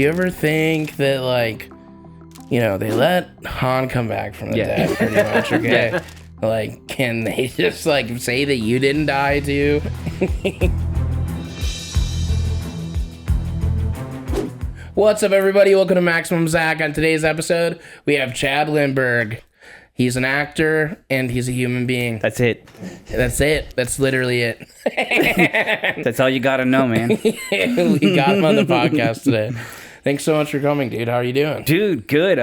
Do you ever think that, like, you know, they let Han come back from the dead pretty much, okay? Yeah. Like, can they just, like, say that you didn't die, too? What's up, everybody? Welcome to Maximum Zack. On today's episode, we have Chad Linberg. He's an actor, and he's a human being. That's it. That's it. That's literally it. That's all you gotta know, man. We got him on the podcast today. Thanks so much for coming, dude. How are you doing? Dude, good.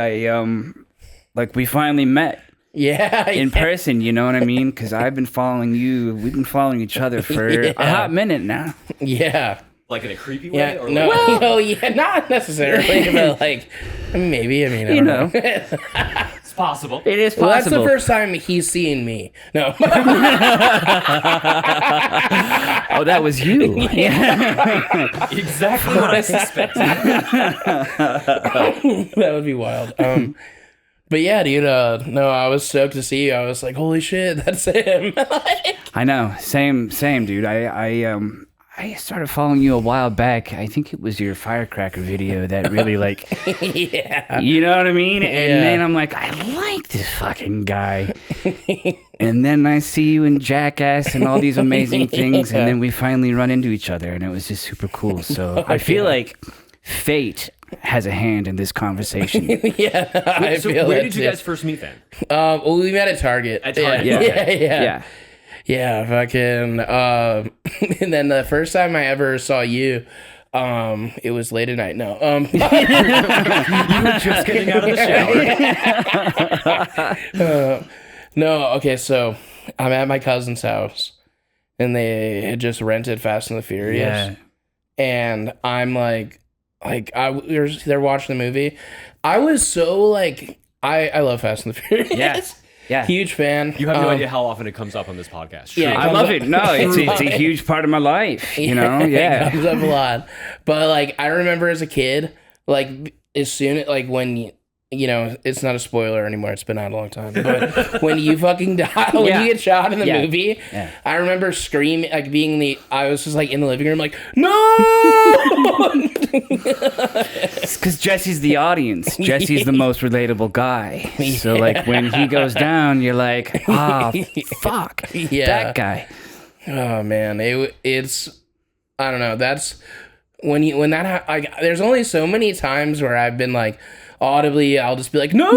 We finally met. Yeah. In person, you know what I mean? Because I've been following you. We've been following each other for a hot minute now. Yeah. Like in a creepy way? Yeah, Or no, like, no, yeah, not necessarily, but like, maybe, I mean, I don't know. it's possible. It is Well, that's possible. the first time he's seen me. No. Oh, that was you. Exactly what I suspected. That would be wild. But yeah, dude, no, I was stoked to see you. I was like, holy shit, that's him. I know. Same, dude. I started following you a while back. I think it was your firecracker video that really Yeah. you know what I mean? And Yeah. then I'm like, I like this fucking guy. And then I see you in Jackass and all these amazing things. And then we finally run into each other and it was just super cool. So I feel like fate has a hand in this conversation. Yeah, I So feel where that did you too. guys first meet then? Well, we met at Target. At Target, Yeah, okay. yeah. Yeah, fucking. And then the first time I ever saw you, it was late at night. No, You were just getting out of the shower. no. Okay, so I'm at my cousin's house, and they had just rented Fast and the Furious, Yeah. and I'm they're watching the movie. I was so like, I love Fast and the Furious. Yes. Yeah. Huge fan. You have no idea how often it comes up on this podcast. Yeah, True. I love it. No, it's a huge part of my life, you know? Yeah. It comes up a lot. But like, I remember as a kid, like as soon like when you know, it's not a spoiler anymore. It's been out a long time. But when you fucking die, when you get shot in the movie, I remember screaming, like I was just like in the living room, like, no! It's because Jesse's the audience. Jesse's the most relatable guy. So, like, when he goes down, you're like, ah, fuck. Yeah. That guy. Oh man, it's I don't know. That's when that there's only so many times where I've been like audibly, I'll just be like, no.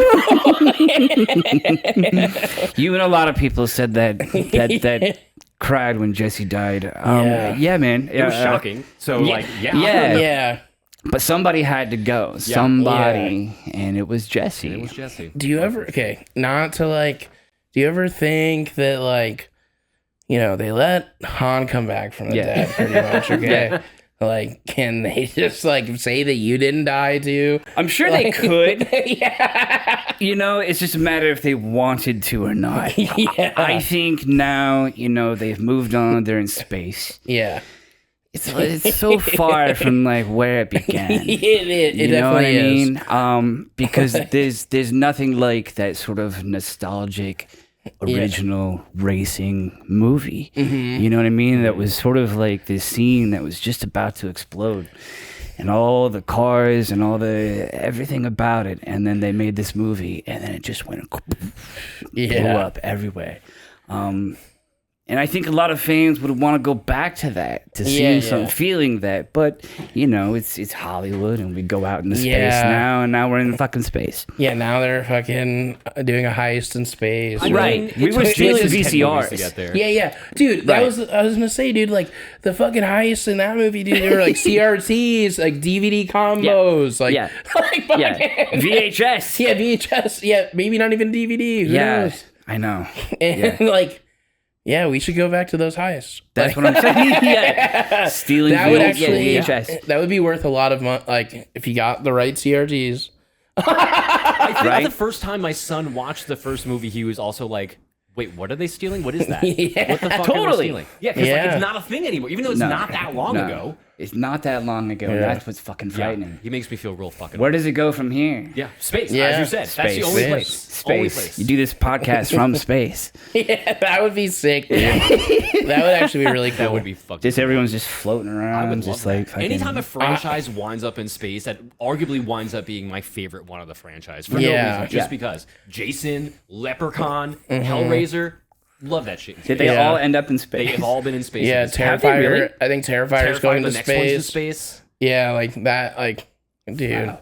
You and a lot of people said that cried when Jesse died. Yeah, man. It was shocking. So, Yeah. Yeah. But somebody had to go. Somebody. And it was Jesse. It was Jesse. Do you ever not to like? Do you ever think that like, you know, they let Han come back from the dead pretty much? Okay. Like, can they just like say that you didn't die too? I'm sure they could. Yeah. You know, it's just a matter if they wanted to or not. Yeah. I think now, you know, they've moved on. They're in space. Yeah. It's so far from like where it began. It You know what I definitely mean? Because there's nothing like that sort of nostalgic original racing movie. Mm-hmm. You know what I mean? That was sort of like this scene that was just about to explode. And all the cars and all the everything about it. And then they made this movie and then it just went blew up everywhere. And I think a lot of fans would want to go back to that, to seeing something, feeling that. But, you know, it's Hollywood, and we go out into space now, and now we're in fucking space. Yeah, now they're fucking doing a heist in space. Right. We were stealing VCRs. To get there. Yeah. Dude, I was going to say, dude, like, the fucking heists in that movie, dude, they were like CRTs, like DVD combos. Like, like fucking VHS. Yeah, VHS. Yeah, maybe not even DVD. Who knows? I know. And, like, yeah, we should go back to those heists. That's what I'm saying. Stealing That would actually, VHS. that would be worth a lot of money, like, if you got the right CRTs. I think Right? the first time my son watched the first movie, he was also like, wait, what are they stealing? What is that? Yeah, what the fuck are they totally. stealing? Yeah, because Yeah. like, it's not a thing anymore. Even though it's not that long ago. It's not that long ago. Yeah. And that's what's fucking frightening. He makes me feel real fucking. Where does it go from here? Yeah, space. Yeah. As you said, that's the only Space. place. Space. Only place. You do this podcast from space. Yeah, that would be sick. Dude. That would actually be really cool. That would be fucking. Just everyone's just floating around. I would just love like that. fucking, Anytime a franchise winds up in space, that arguably winds up being my favorite one of the franchise for no Yeah. reason, just because Jason, Leprechaun, Hellraiser, love that shit. Did they Yeah. all end up in They space? have all been in space. Yeah, in this time. Have they Terrifier. really? I think Terrifier's Terrifier, going the to next one's in space. space. Yeah, like that. Like, dude. Wow.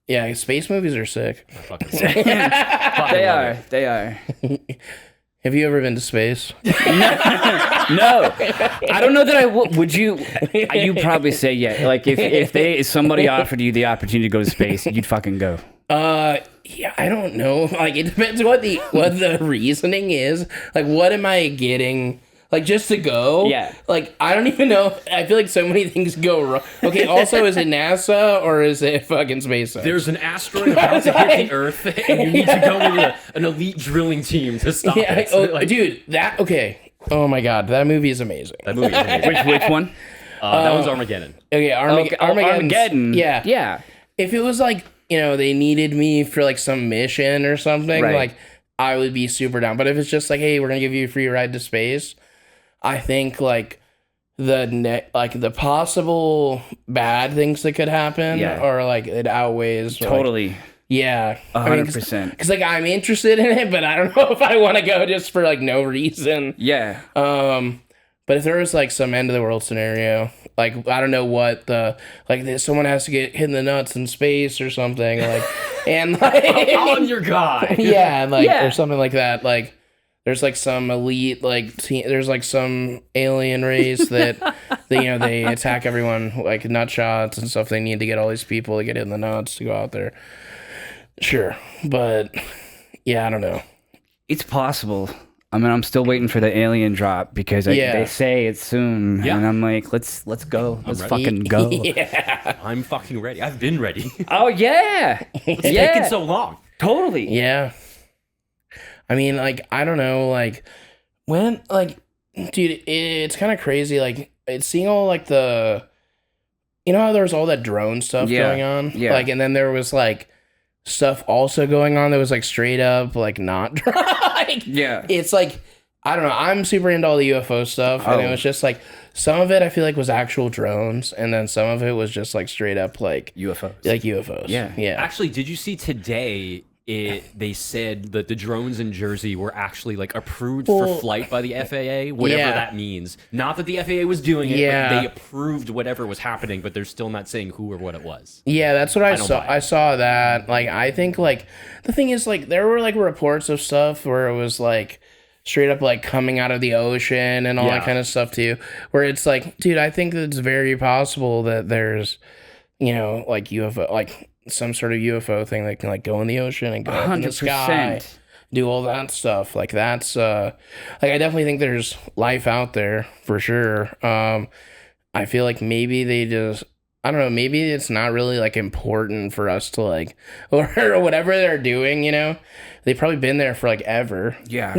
Yeah, space movies are sick. Fucking They are. They are. Have you ever been to space? No, I don't know that I would. Would you? You probably say yeah. Like if somebody offered you the opportunity to go to space, you'd fucking go. Yeah, I don't know. Like, it depends what the reasoning is. Like, what am I getting? Like, just to go? Yeah. Like, I don't even know. I feel like so many things go wrong. Okay, also, is it NASA or is it fucking SpaceX? There's an asteroid about to hit the Earth, and you need to go with an elite drilling team to stop yeah, it. oh, dude, that, okay. Oh my god, that movie is amazing. That movie is amazing. Which one? That one's Armageddon. Okay, Armageddon. Yeah. Yeah. If it was like, they needed me for like some mission or something, Right. like, I would be super down. But if it's just like, hey, we're gonna give you a free ride to space, I think like the possible bad things that could happen, Yeah. or like it outweighs. Totally. Like, yeah. 100%. Because like I'm interested in it, but I don't know if I want to go just for like no reason. Yeah. But if there was like some end of the world scenario, like I don't know what someone has to get hit in the nuts in space or something, like, and like On your guy. yeah, like Yeah. or something like that, like. There's like some elite there's like some alien race that they attack everyone like nut shots and stuff. They need to get all these people to get in the nuts to go out there. Sure, but yeah, I don't know. It's possible. I mean, I'm still waiting for the alien drop because they say it's soon, Yeah. and I'm like, let's go, let's ready. fucking go. Yeah, I'm fucking ready. I've been ready. Oh yeah, It's taken so long. totally. yeah. I mean, like I don't know, like when dude, it's kind of crazy. Like it's seeing all like how there was all that drone stuff going on, Yeah. like, and then there was like stuff also going on that was like straight up like not like, Yeah. it's like I don't know. I'm super into all the UFO stuff, and it was just like some of it I feel like was actual drones, and then some of it was just like straight up like UFOs. Yeah. Actually, did you see today? They said that the drones in Jersey were actually like approved for flight by the FAA, whatever that means. Not that the FAA was doing it, but they approved whatever was happening, but they're still not saying who or what it was. Yeah, that's what I don't saw. buy it. I saw that. Like, I think like the thing is like there were like reports of stuff where it was like straight up like coming out of the ocean and all that kind of stuff too. Where it's like, dude, I think that it's very possible that there's, like UFO, like some sort of UFO thing that can like go in the ocean and go up in the sky, do all that stuff. Like that's like I definitely think there's life out there for sure. I feel like maybe they just I don't know, maybe it's not really like important for us to like or whatever they're doing, They've probably been there for like ever. Yeah.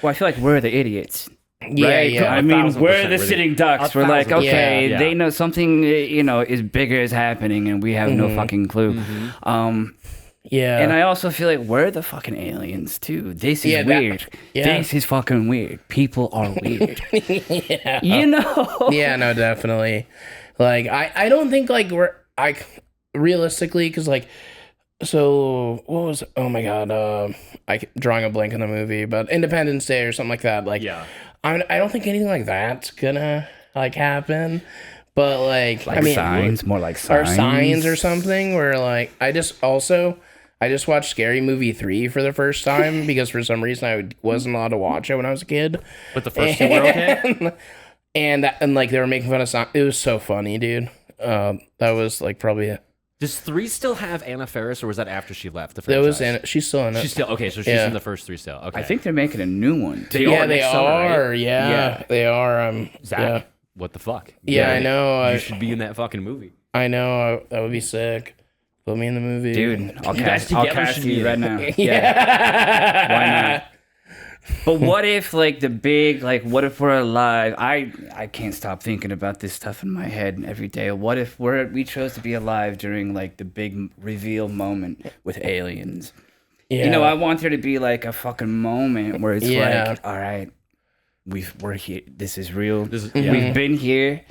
Well, I feel like we're the idiots. Yeah, Right? yeah. I mean, 1,000% we're the we're sitting ducks. We're like, 1,000%. okay, Yeah. they know something, is bigger is happening, and we have no fucking clue. Yeah. And I also feel like we're the fucking aliens too. This is Yeah, weird. yeah. This is fucking weird. People are weird. yeah. Yeah, No, definitely. Like I don't think like realistically, because like so what was oh my god drawing a blank on the movie, but Independence Day or something like that. Like I don't think anything like that's gonna like happen. But like I mean signs, more like signs. or signs or something where like I just watched Scary Movie 3 for the first time because for some reason I wasn't allowed to watch it when I was a kid. But the first two were okay? And like they were making fun of song. It was so funny, dude. That was like probably Does 3 still have Anna Faris, or was that after she left the that franchise? was in she's still in it. She's still okay. So she's Yeah. in the first 3 still. Okay. I think they're making a new one. they yeah, are they next summer, are. right? Yeah, they are. Zach, Yeah, what the fuck? Yeah, I know. You should be in that fucking movie. I know. That would be sick. Put me in the movie, Dude, I'll You guys cast together you should be right in now. Yeah. Why not? But what if, like, the big, like, what if we're alive? I can't stop thinking about this stuff in my head every day. What if we chose to be alive during, like, the big reveal moment with aliens? Yeah. You know, I want there to be, like, a fucking moment where it's like, all right, we're here. This is real. We've been here.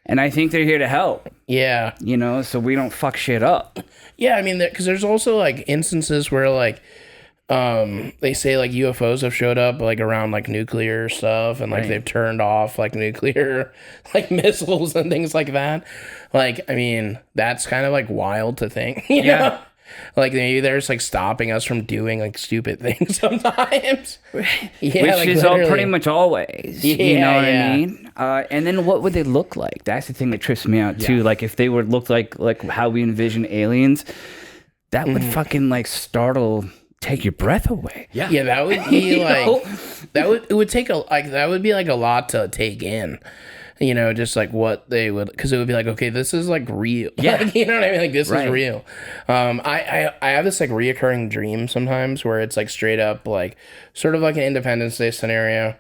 And I think they're here to help. Yeah. You know, so we don't fuck shit up. Yeah, I mean, because there's also, like, instances where, like, they say, like, UFOs have showed up, like, around, like, nuclear stuff, and, like, they've turned off, like, nuclear, like, missiles and things like that. Like, I mean, that's kind of, like, wild to think, you know? Like, maybe they're just, like, stopping us from doing, like, stupid things sometimes. Yeah, which like, is all pretty much always. You know what I mean? And then what would they look like? That's the thing that trips me out, too. Like, if they would look like how we envision aliens, that would fucking, like, take your breath away. Yeah, that would be like it would take that would be like a lot to take in. You know, just like what they would, because it would be like, okay, this is like real. Yeah, like, you know what I mean? Like, this is real. I have this like reoccurring dream sometimes where it's like straight up like sort of like an Independence Day scenario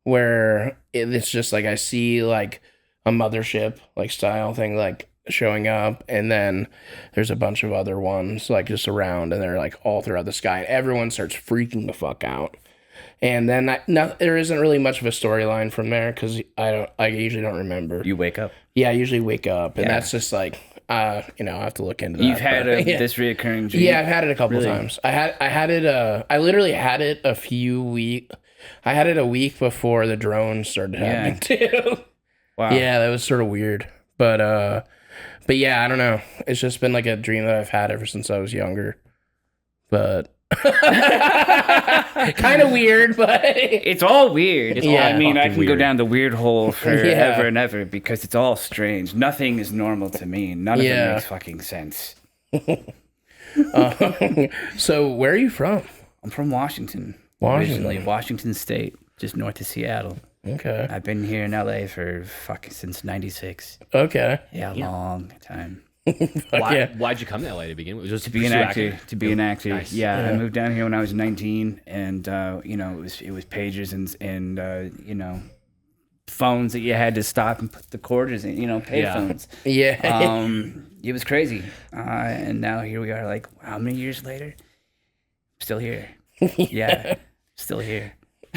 where it's just like I see like a mothership like style thing like showing up, and then there's a bunch of other ones like just around, and they're like all throughout the sky, and everyone starts freaking the fuck out. And then there isn't really much of a storyline from there because I usually don't remember. You wake up. Yeah, I usually wake up, and that's just like you know, I have to look into that. You've had this reoccurring dream. Yeah, I've had it a couple times. I had it. I literally had it a few weeks. I had it a week before the drones started happening too. Wow. Yeah, that was sort of weird, but yeah, I don't know. It's just been like a dream that I've had ever since I was younger, but. Kind of weird, but it's all weird. I mean, I can go down the weird hole forever and ever because it's all strange. Nothing is normal to me. None of it makes fucking sense. So where are you from? I'm from Washington. Washington. Washington State, just north of Seattle. Okay. I've been here in LA for since '96. Okay. Yeah, long time. Why'd you come to LA to begin with? Just to be an actor. To be an actor. Nice. Yeah, I moved down here when I was 19, and you know, it was pagers and you know, phones that you had to stop and put the quarters in. You know, pay phones. Yeah. It was crazy, and now here we are. Like, how many years later? Still here. Yeah, still here.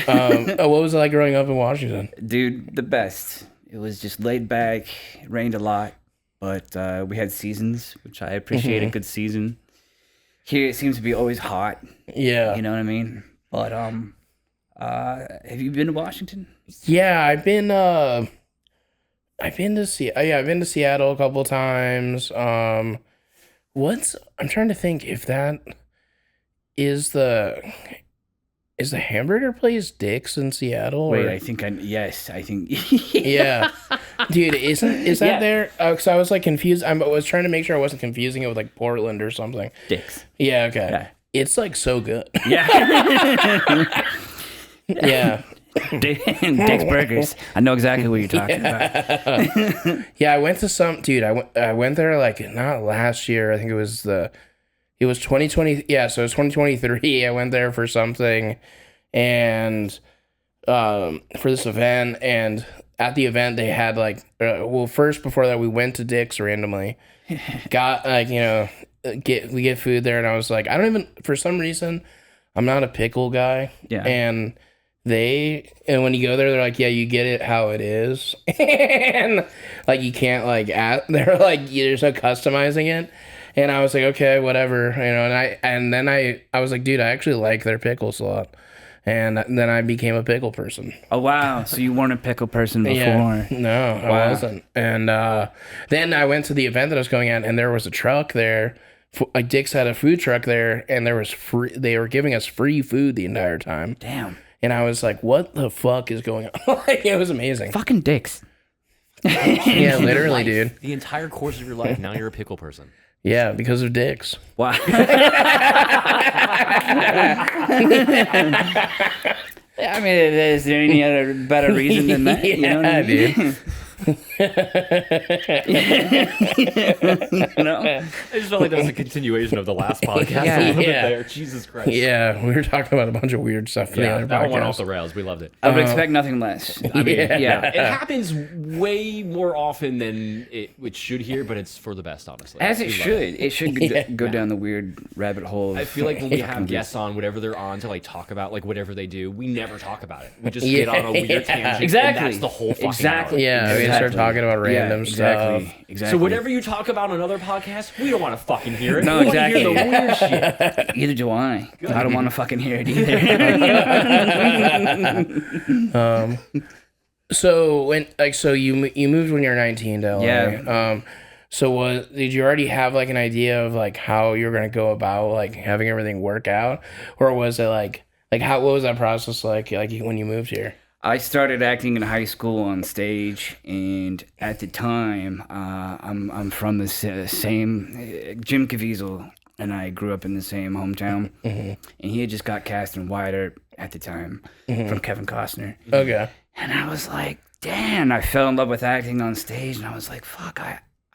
What was it like growing up in Washington? Dude, the best. It was just laid back. It rained a lot. But we had seasons, which I appreciate a good season. Here it seems to be always hot. Yeah. You know what I mean? But have you been to Washington? Yeah, I've been to Seattle a couple times. I'm trying to think if that is the hamburger place Dick's in Seattle? Wait, I think yeah. Dude, is that there? Because I was like confused. I was trying to make sure I wasn't confusing it with like Portland or something. Dick's. Yeah, okay. Yeah. It's like so good. Yeah. Yeah. Dick's Burgers. I know exactly what you're talking about. Yeah, I went to I went there like not last year. I think it was 2020. Yeah, so it was 2023. I went there for something, and for this event, and at the event they had like first before that we went to Dick's randomly, got like, you know, we get food there, and I was like, I don't even, for some reason I'm not a pickle guy. Yeah. And when you go there, they're like, yeah, you get it how it is. And like, you can't like they're like, there's no customizing it. And I was like, okay, whatever, you know, and then I was like, dude, I actually like their pickles a lot. And then I became a pickle person. Oh, wow. So you weren't a pickle person before? Yeah, no, I wasn't. And then I went to the event that I was going at, and there was a truck there. Like Dick's had a food truck there, and there was they were giving us free food the entire time. Damn. And I was like, what the fuck is going on? Like, it was amazing. Fucking Dick's. Yeah, literally, dude. The entire course of your life, now you're a pickle person. Yeah, because of Dick's. Wow. I mean, is there any other better reason than that? You know what I mean? Dude. I just felt like that was a continuation of the last podcast. Yeah. A little bit there. Jesus Christ. Yeah, we were talking about a bunch of weird stuff in the Yeah, other that one went off podcast. the rails. We loved it. I would expect nothing less. I mean, yeah. It happens way more often than it should here, but it's for the best, honestly. As it We love should. It should go down the weird rabbit hole. I feel like when we have guests on, whatever they're on to like talk about, like whatever they do, we never talk about it. We just get on a weird tangent. Exactly. And that's the whole fucking Exactly. hour. Yeah, we start talking about random stuff. Exactly. So whatever you talk about on another podcast, we don't want to fucking hear it. No, we exactly. want to hear the weird shit. Either do I. I don't want to fucking hear it either. So when you moved when you were 19 to LA. Yeah. So did you already have like an idea of like how you're gonna go about like having everything work out, or was it like what was that process like when you moved here? I started acting in high school on stage, and at the time, I'm from the same Jim Caviezel, and I grew up in the same hometown, and he had just got cast in Wyatt Earp at the time from Kevin Costner. Okay. And I was like, damn, I fell in love with acting on stage, and I was like, fuck,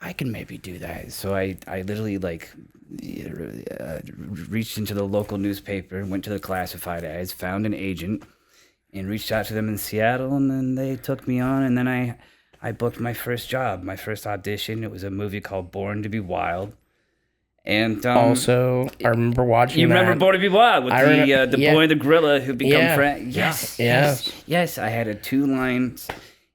I can maybe do that. So I literally like reached into the local newspaper, went to the classified ads, found an agent, and reached out to them in Seattle, and then they took me on, and then I booked my first job, my first audition. It was a movie called Born to be Wild. And also, I remember watching. You remember Born to be Wild with the boy and the gorilla who become friends? Yes. I had 2 lines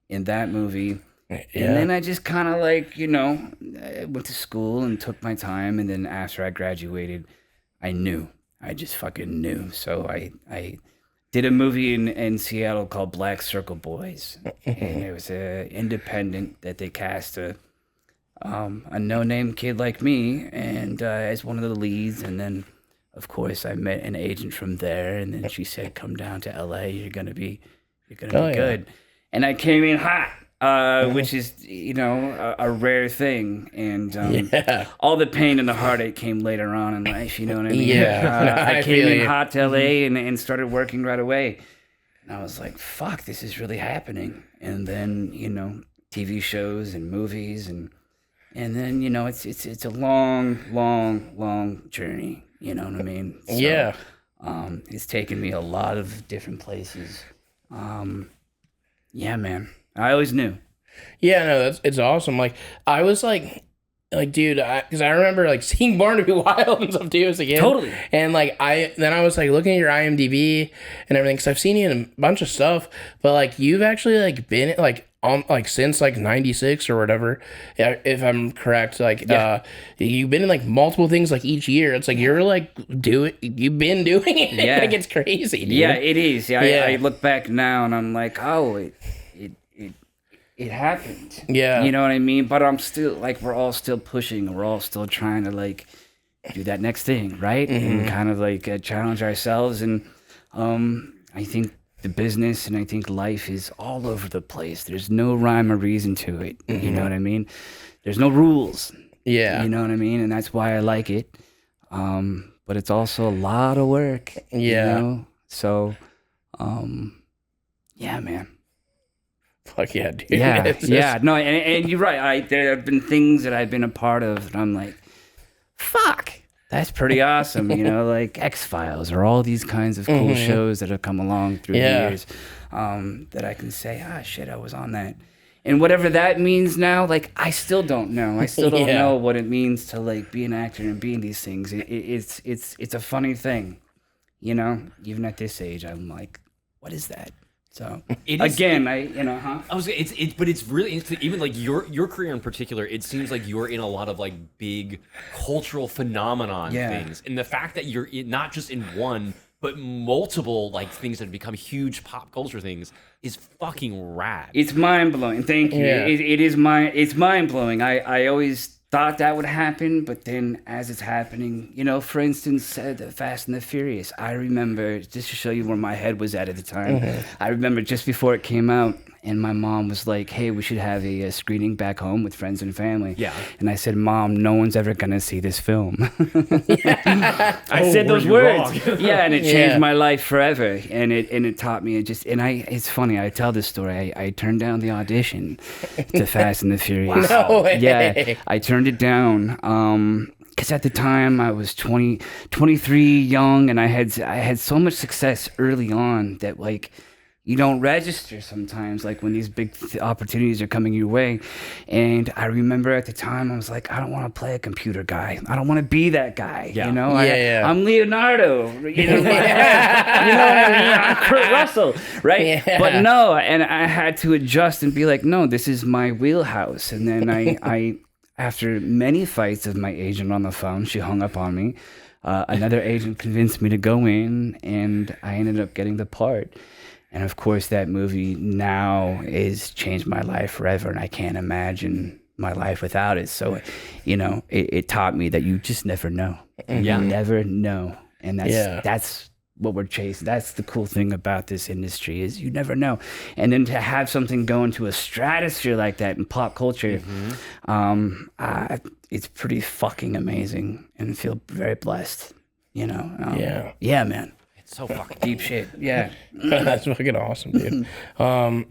in that movie. Yeah. And then I just kind of like, I went to school and took my time. And then after I graduated, I knew. I just fucking knew. So I did a movie in Seattle called Black Circle Boys. And it was an independent that they cast a no-name kid like me and as one of the leads. And then, of course, I met an agent from there. And then she said, come down to L.A. You're going to be good. And I came in hot. Which is, a rare thing. And all the pain and the heartache came later on in life, you know what I mean? Yeah. I came in hot to LA and started working right away. And I was like, fuck, this is really happening. And then, TV shows and movies. And then, it's a long journey. You know what I mean? So, yeah. It's taken me a lot of different places. Yeah, man. I always knew. Yeah, no, it's awesome. Like I was like dude, because I remember like seeing Born to be Wild and stuff too as a kid. Totally. And like I was like looking at your IMDb and everything, because I've seen you in a bunch of stuff, but like you've actually like been like on like since like 96 or whatever, if I'm correct. Like you've been in like multiple things like each year. It's like you're like you've been doing it. Yeah. Like it's crazy, dude. Yeah, it is. I look back now and I'm like, oh, it happened. Yeah. You know what I mean? But I'm still like, we're all still pushing. We're all still trying to like do that next thing, right? And kind of like challenge ourselves. And I think the business and I think life is all over the place. There's no rhyme or reason to it. You know what I mean? There's no rules. Yeah. You know what I mean? And that's why I like it. But it's also a lot of work. Yeah. You know? So, yeah, man. Fuck yeah, dude. Yeah. No, and you're right. There have been things that I've been a part of that I'm like, fuck, that's pretty awesome. Like X-Files or all these kinds of cool shows that have come along through the years that I can say, shit, I was on that. And whatever that means now, like, I still don't know. I still don't know what it means to, like, be an actor and be in these things. It's a funny thing, Even at this age, I'm like, what is that? So but it's really interesting. Even like your career in particular, it seems like you're in a lot of like big cultural phenomenon things, and the fact that you're not just in one but multiple like things that have become huge pop culture things is fucking rad. It's mind blowing. Thank you. Yeah. It's mind blowing. I always thought that would happen, but then as it's happening, for instance, the Fast and the Furious, I remember, just to show you where my head was at the time, I remember just before it came out, and my mom was like, hey, we should have a screening back home with friends and family. Yeah. And I said, Mom, no one's ever going to see this film. I said those words. Yeah, and it changed my life forever. And it taught me, it's funny, I tell this story. I turned down the audition to Fast and the Furious. No way. Yeah, I turned it down. Because at the time I was 23, young, and I had so much success early on that, like, you don't register sometimes, like when these big opportunities are coming your way. And I remember at the time I was like, I don't want to play a computer guy. I don't want to be that guy. Yeah. You know, I'm Leonardo. You know, you know what I mean? I'm Kurt Russell, right? Yeah. But no, and I had to adjust and be like, no, this is my wheelhouse. And then I after many fights with my agent on the phone, she hung up on me. Another agent convinced me to go in, and I ended up getting the part. And of course, that movie now has changed my life forever, and I can't imagine my life without it. So, you know, it taught me that you just never know. Yeah. You never know. And that's what we're chasing. That's the cool thing about this industry, is you never know. And then to have something go into a stratosphere like that in pop culture, it's pretty fucking amazing, and I feel very blessed, you know? Yeah, man. So fucking Deep shit. Yeah. That's fucking awesome, dude. Random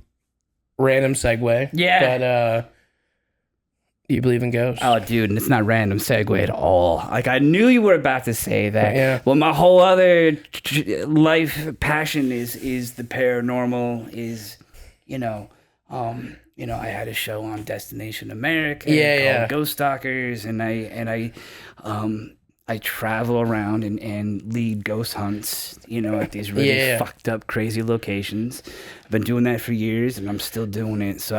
segue. Yeah. But do you believe in ghosts? Oh, dude, and it's not random segue at all. Like, I knew you were about to say that. Yeah. Well, my whole other life passion is the paranormal, is, you know, I had a show on Destination America called Ghost Stalkers, and I travel around and lead ghost hunts, you know, at these really fucked up, crazy locations. I've been doing that for years, and I'm still doing it. So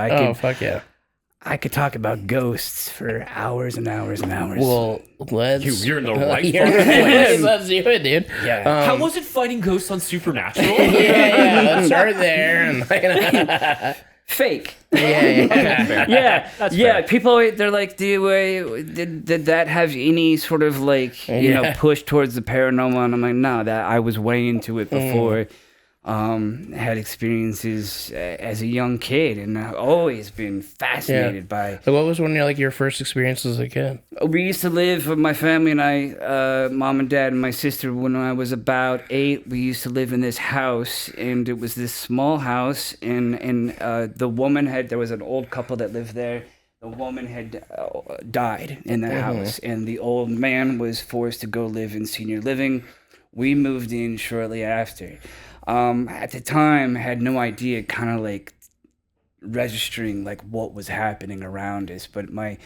I could talk about ghosts for hours and hours and hours. Well, you're in the right place. Let's do it, dude. Yeah. How was it fighting ghosts on Supernatural? Let's start there. Fake. Yeah. That's fair. People, they're like, did that have any sort of, like, you know, push towards the paranormal? And I'm like, no, that I was way into it before. Had experiences as a young kid, and I've always been fascinated by. So what was one of your first experiences as a kid? We used to live, my family and I, mom and dad and my sister, when I was about 8, we used to live in this house, and it was this small house, and the woman there was an old couple that lived there. The woman had died in the house, and the old man was forced to go live in senior living. We moved in shortly after. At the time, had no idea, kind of like registering like what was happening around us. But my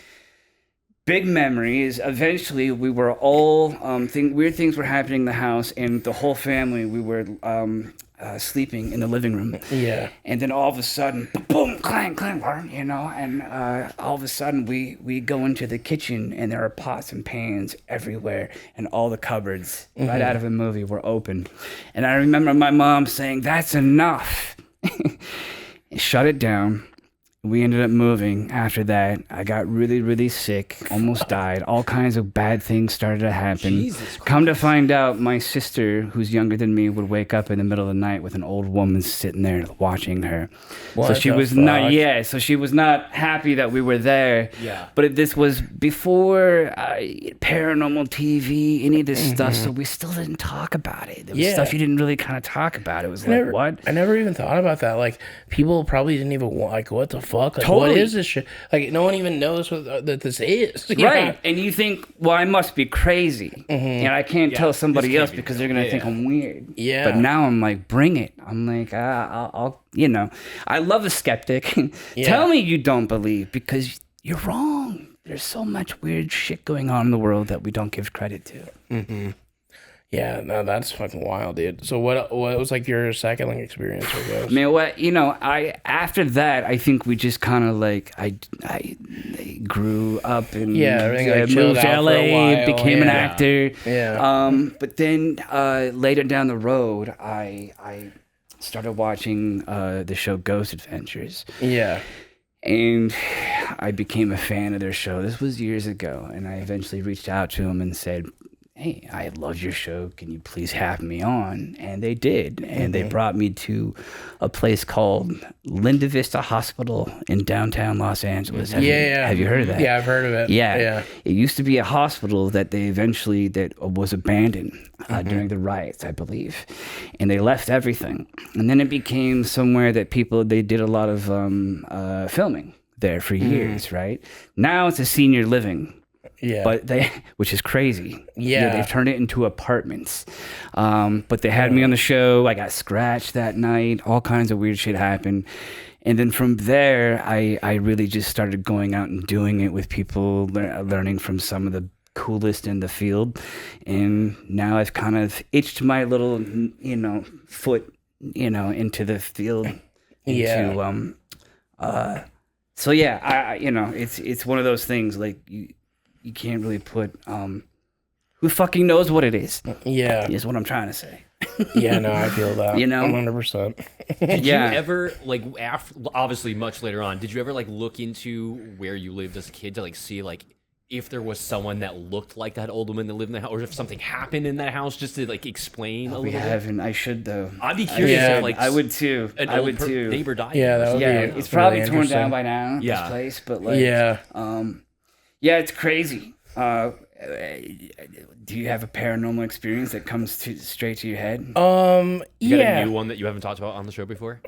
big memory is eventually we were all weird things were happening in the house, and the whole family, we were sleeping in the living room. Yeah. And then all of a sudden, boom, clang, clang, you know, and all of a sudden we go into the kitchen, and there are pots and pans everywhere, and all the cupboards right out of a movie were open. And I remember my mom saying, "That's enough." Shut it down. We ended up moving after that. I got really, really sick, almost died. All kinds of bad things started to happen. Jesus Christ. Come to find out, my sister, who's younger than me, would wake up in the middle of the night with an old woman sitting there watching her. So she was not happy that we were there. Yeah. But this was before paranormal TV, any of this stuff, so we still didn't talk about it. There was stuff you didn't really kind of talk about. It was what? I never even thought about that. Like, people probably didn't even like, what the fuck? Like, Totally. what is this shit? Like, no one even knows that this is. Right. know? And you think, well, I must be crazy. And I can't tell somebody this else can't be because real. they're going to think I'm weird. Yeah. But now I'm like, bring it. I'm like, I'll you know, I love a skeptic. Tell me you don't believe, because you're wrong. There's so much weird shit going on in the world that we don't give credit to. Yeah, no, that's fucking wild, dude. So what was like your second experience with ghosts? I mean, after that, I think we just kind of like, I grew up and everything, like, moved chilled to out for LA, a while, became an actor. Yeah. But then later down the road, I started watching the show Ghost Adventures. Yeah. And I became a fan of their show. This was years ago, and I eventually reached out to him and said, hey, I love your show. Can you please have me on? And they did. And they brought me to a place called Linda Vista Hospital in downtown Los Angeles. Have you heard of that? Yeah, I've heard of it. Yeah. It used to be a hospital that they eventually that was abandoned during the riots, I believe. And they left everything. And then it became somewhere that they did a lot of filming there for years, right? Now it's a senior living. Yeah, but which is crazy. Yeah, they've turned it into apartments. But they had me on the show. I got scratched that night. All kinds of weird shit happened. And then from there, I really just started going out and doing it with people, learning from some of the coolest in the field. And now I've kind of itched my little, foot, into the field. So yeah, it's one of those things like you can't really put who fucking knows what it is. Yeah, is what I'm trying to say. Yeah, no, I feel that. 100%. Did you ever obviously much later on? Did you ever look into where you lived as a kid to see if there was someone that looked like that old woman that lived in the house, or if something happened in that house, just to explain a little bit? We haven't. I should though. I'd be curious. I would too. I would too. Neighbor died. Yeah, that would be. It's probably torn down by now. This place, but it's crazy. Do you have a paranormal experience that comes straight to your head? You got a new one that you haven't talked about on the show before?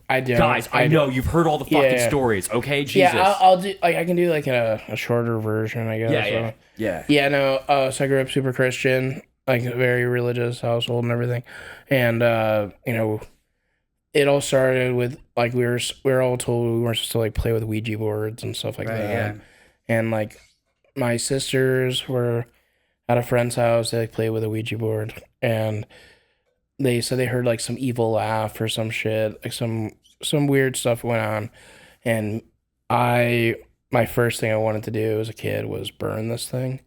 I do. Guys, I know you've heard all the fucking stories. Okay, Jesus. Yeah, I'll do. I can do a shorter version, I guess. Yeah. No. So I grew up super Christian, a very religious household and everything, and it all started with we were all told we weren't supposed to play with Ouija boards and stuff like that. Yeah. And my sisters were at a friend's house. They played with a Ouija board, and they said they heard some evil laugh or some shit, some weird stuff went on. And my first thing I wanted to do as a kid was burn this thing.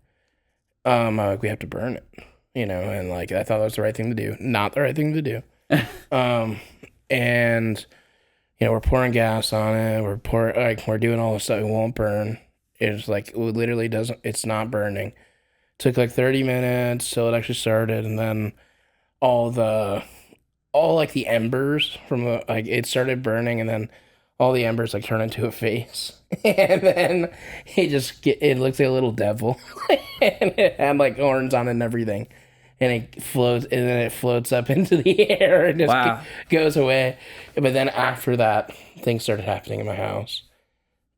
We have to burn it, and I thought that was the right thing to do. Not the right thing to do. And we're pouring gas on it. We're doing all this stuff. It won't burn. It's it literally doesn't. It's not burning. Took 30 minutes till it actually started, and then all the embers from it started burning, and then all the embers turned into a face, and then it looks like a little devil, and it had horns on it and everything, and it floats up into the air and just goes away. But then after that, things started happening in my house,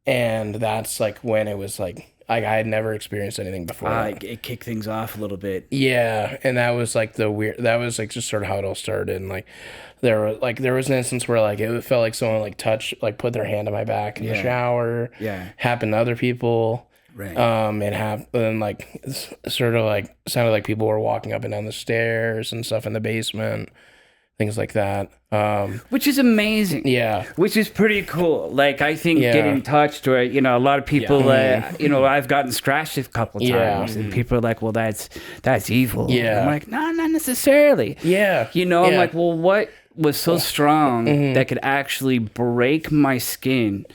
and that's when it was I had never experienced anything before. It kicked things off a little bit. Yeah, and that was the weird. That was just sort of how it all started. And there was an instance where it felt someone touched put their hand on my back in the shower. Yeah, happened to other people. Right. It happened sort of sounded like people were walking up and down the stairs and stuff in the basement. Things like that. Which is amazing. Yeah. Which is pretty cool. I think getting touched, or, a lot of people, I've gotten scratched a couple times, and people are like, well, that's evil. Yeah. I'm like, no, not necessarily. Yeah. I'm like, well, what was so strong that could actually break my skin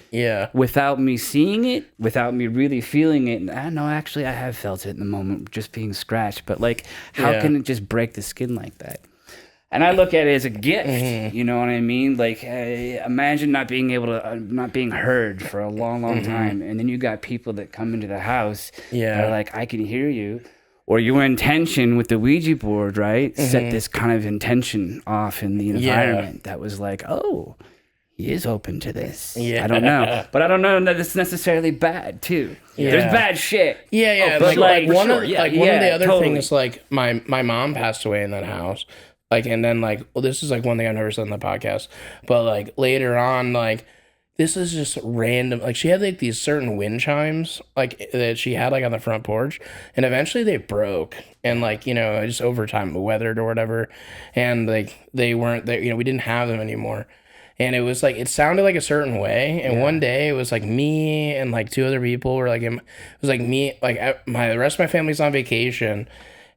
without me seeing it, without me really feeling it? And I know, actually, I have felt it in the moment, just being scratched. But, how can it just break the skin like that? And I look at it as a gift, you know what I mean? Imagine not being heard for a long, long time. And then you got people that come into the house that are I can hear you. Or your intention with the Ouija board, right? Set this kind of intention off in the environment that was oh, he is open to this. Yeah. I don't know. But I don't know that it's necessarily bad, too. Yeah. There's bad shit. Yeah. But one of the other things, my mom passed away in that house. And then this is one thing I've never said on the podcast, but later on, this is just random. She had these certain wind chimes that she had on the front porch, and eventually they broke, and just over time weathered or whatever, and they weren't there. We didn't have them anymore, and it was it sounded a certain way, and one day it was me and two other people were it was me the rest of my family's on vacation,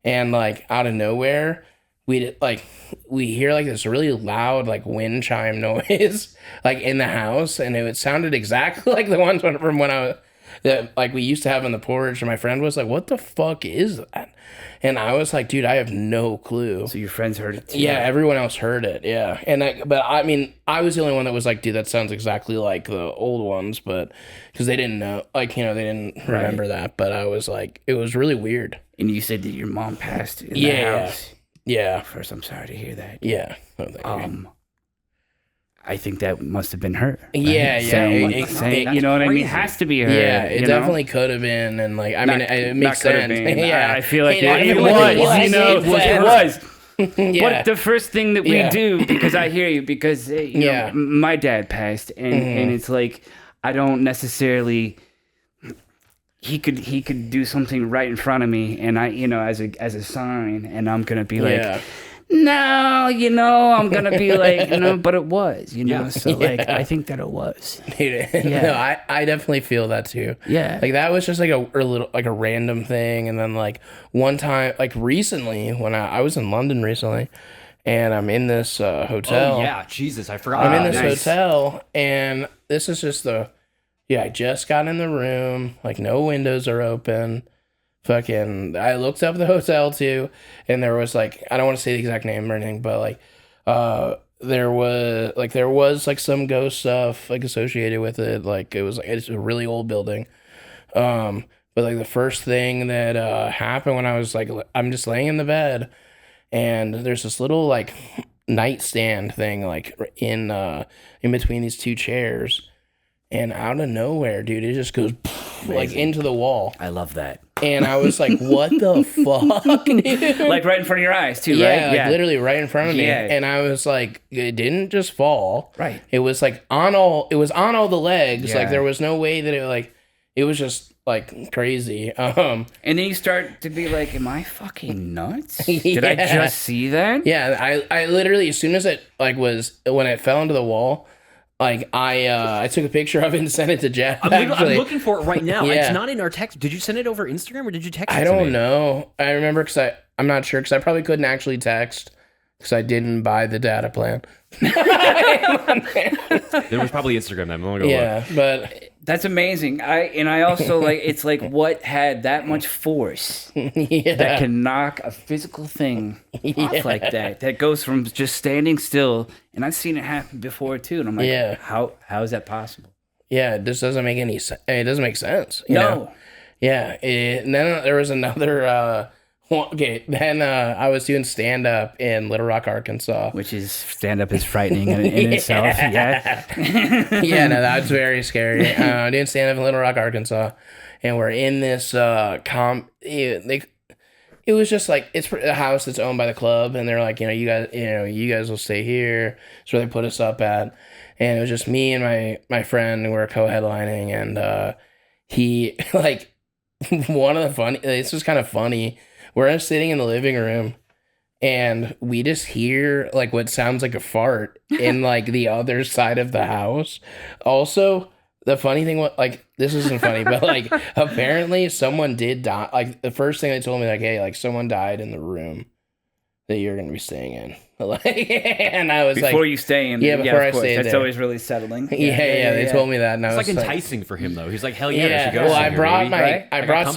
and out of nowhere. We hear this really loud wind chime noise in the house, and it sounded exactly like the ones from when I that like we used to have on the porch, and my friend was like, "What the fuck is that?" And I was like, "Dude, I have no clue." So your friends heard it too? Yeah, everyone else heard it. Yeah, but I mean, I was the only one that was like, "Dude, that sounds exactly like the old ones," but because they didn't know, like, you know, they didn't remember that. But I was like, it was really weird. And you said that your mom passed in the house. Yeah. First, I'm sorry to hear that. Yeah. Oh, I think that must have been her. Right? Yeah, Saying, you know what I mean? It has to be her. Yeah, it definitely could have been, and like, I mean, it makes sense. Yeah, I feel like it was. You know, it was. Yeah. What the first thing that we do, because I hear you, because you know, my dad passed, and it's like I don't necessarily. He could do something right in front of me, and I, you know, as a sign, and I'm gonna be like. No, you know, I'm gonna be like, you know, but it was, you know, so like, I think that it was. No, I definitely feel that too. Yeah, like that was just like a little, like a random thing, and then like one time, like recently, when I was in London recently, and I'm in this hotel. Oh yeah, Jesus, I forgot. I'm in this hotel, and this is just I just got in the room, like no windows are open. Fucking, I looked up the hotel too, and there was like, I don't want to say the exact name or anything, but like, there was like some ghost stuff like associated with it. Like it's a really old building. But like the first thing that happened when I was like, I'm just laying in the bed, and there's this little like nightstand thing like in between these two chairs. And out of nowhere, dude, it just goes like into the wall. I love that. And I was like, what the fuck, dude? Like right in front of your eyes, too, yeah, right? Like literally right in front of me. Yeah. And I was like, it didn't just fall. Right. It was like on all the legs. Yeah. Like there was no way that it was just like crazy. And then you start to be like, am I fucking nuts? Did I just see that? Yeah, I literally, as soon as it like when it fell into the wall, like I took a picture of it and sent it to Jeff. I'm looking for it right now. It's not in our text. Did you send it over Instagram or did you text it to me? I don't know. I remember because I'm not sure because I probably couldn't actually text because I didn't buy the data plan. There was probably Instagram then. I'm gonna go look. But that's amazing. I also like, it's like what had that much force that can knock a physical thing off like that goes from just standing still. And I've seen it happen before too. And I'm like, how is that possible? Yeah, it just doesn't make any sense. It doesn't make sense. You No. know? Yeah. And then there was another. Then I was doing stand up in Little Rock, Arkansas, which is stand up is frightening in itself. Yeah. Yeah, no, that's very scary. Doing stand up in Little Rock, Arkansas, and we're in this it was just like it's a house that's owned by the club, and they're like, you guys will stay here. That's where they put us up at, and it was just me and my friend who were co-headlining, and he like one of the funny. This was kind of funny. We're sitting in the living room, and we just hear like what sounds like a fart in like the other side of the house. Also, the funny thing was like this isn't funny, but like apparently someone did die. Like the first thing they told me, like, hey, like someone died in the room that you're gonna be staying in. Like, and I was before you stay in, before I stayed that's there. always really settling. Yeah, they told me that, and it's I was like enticing for him though. He's like, hell yeah, yeah. Go well, I brought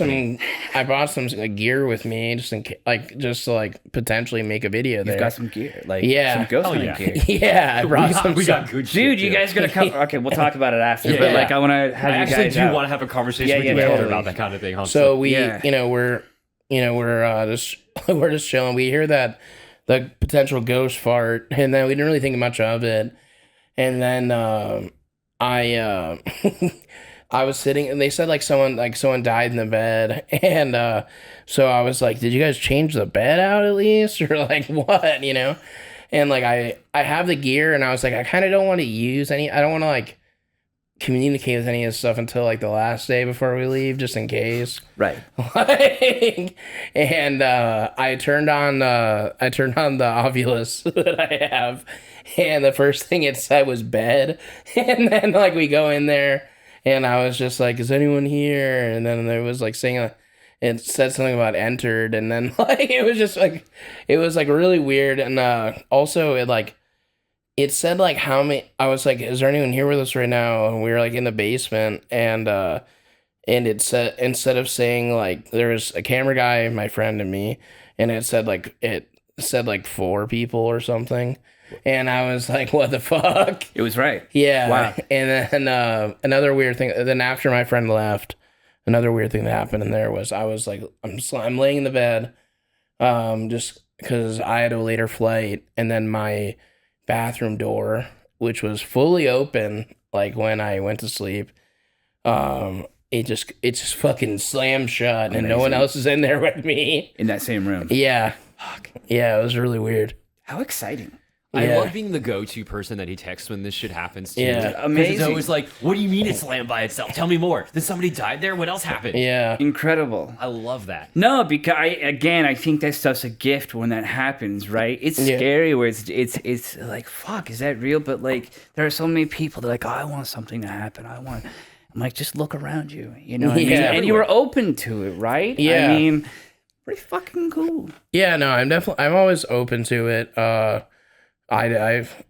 some like, gear with me just to like potentially make a video there. You've got some gear, like some ghost hunting gear. Yeah, I brought some. We got good shit. Dude, you guys gotta come. Okay, we'll talk about it after. But like, I want to have you guys. I actually do want to have a conversation with you about that kind of thing. So we're just chilling. We hear that. The potential ghost fart, and then we didn't really think much of it. And then I was sitting, and they said like someone died in the bed, and so I was like, "Did you guys change the bed out at least, or like what?" You know? And like I have the gear, and I was like, I kind of don't want to use any. I don't want to like communicate with any of this stuff until like the last day before we leave, just in case. Right. And I turned on the Ovilus that I have, and the first thing it said was bed. And then like we go in there, and I was just like, "Is anyone here?" And then there was like saying it said something about entered, and then like it was like really weird, and also it said like how many. I was like, "Is there anyone here with us right now?" And we were like in the basement, and and it said, instead of saying like, there was a camera guy, my friend, and me, and it said like 4 people or something. And I was like, what the fuck? It was right. Yeah. Wow. And then another weird thing, then after my friend left, another weird thing that happened in there was I was like, I'm laying in the bed, just because I had a later flight, and then my bathroom door, which was fully open, like when I went to sleep, it just fucking slammed shut. Amazing. And no one else is in there with me. In that same room. Yeah. Fuck. Yeah, it was really weird. How exciting. I Yeah. love being the go-to person that he texts when this shit happens to. Yeah. 'Cause Amazing. It's always like, what do you mean it slammed by itself? Tell me more. Did somebody die there? What else happened? Yeah. Incredible. I love that. No, because I think that stuff's a gift when that happens, right? It's Yeah. scary where it's like, fuck, is that real? But like, there are so many people that are like, oh, I want something to happen. I'm like, just look around you, you know what I mean? Yeah. And you were open to it, right? Yeah. I mean, pretty fucking cool. Yeah, no, I'm always open to it. I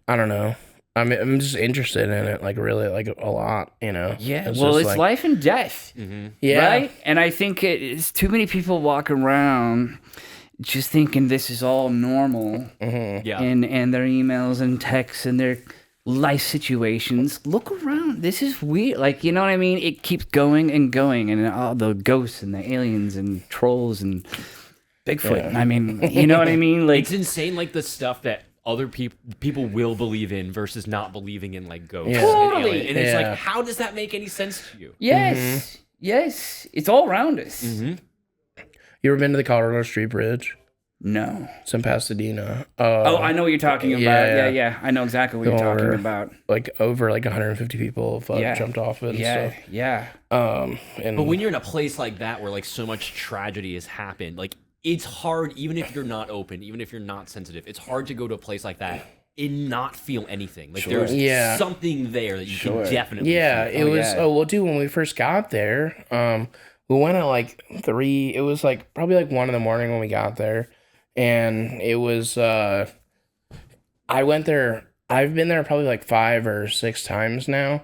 don't know. I'm just interested in it, like really, like a lot, you know. Yeah, It's well, just it's like, life and death, yeah, right? And I think it's too many people walk around just thinking this is all normal, Yeah. and their emails and texts and their life situations. Look around. This is weird. Like, you know what I mean? It keeps going and going, and all the ghosts and the aliens and trolls and Bigfoot. Yeah. I mean, you know what I mean? Like, It's insane, like the stuff that other people will believe in versus not believing in, like ghosts. Yeah. And Totally. aliens. And it's Yeah. like, how does that make any sense to you? yes, yes, it's all around us. You ever been to the Colorado Street Bridge? No. It's in Pasadena. Oh, I know what you're talking about. yeah. Yeah. I know exactly what you're Over. talking about. Like over like 150 people Yeah. jumped off it and Yeah, stuff. yeah. And But when you're in a place like that where like so much tragedy has happened, like it's hard, even if you're not open, even if you're not sensitive, it's hard to go to a place like that and not feel anything. Like there's Yeah. something there that you can definitely yeah, feel. it was. yeah. Oh well, dude. When we first got there, we went at like 3. It was like probably like 1 in the morning when we got there, and it was. I went there. I've been there probably like 5 or 6 times now,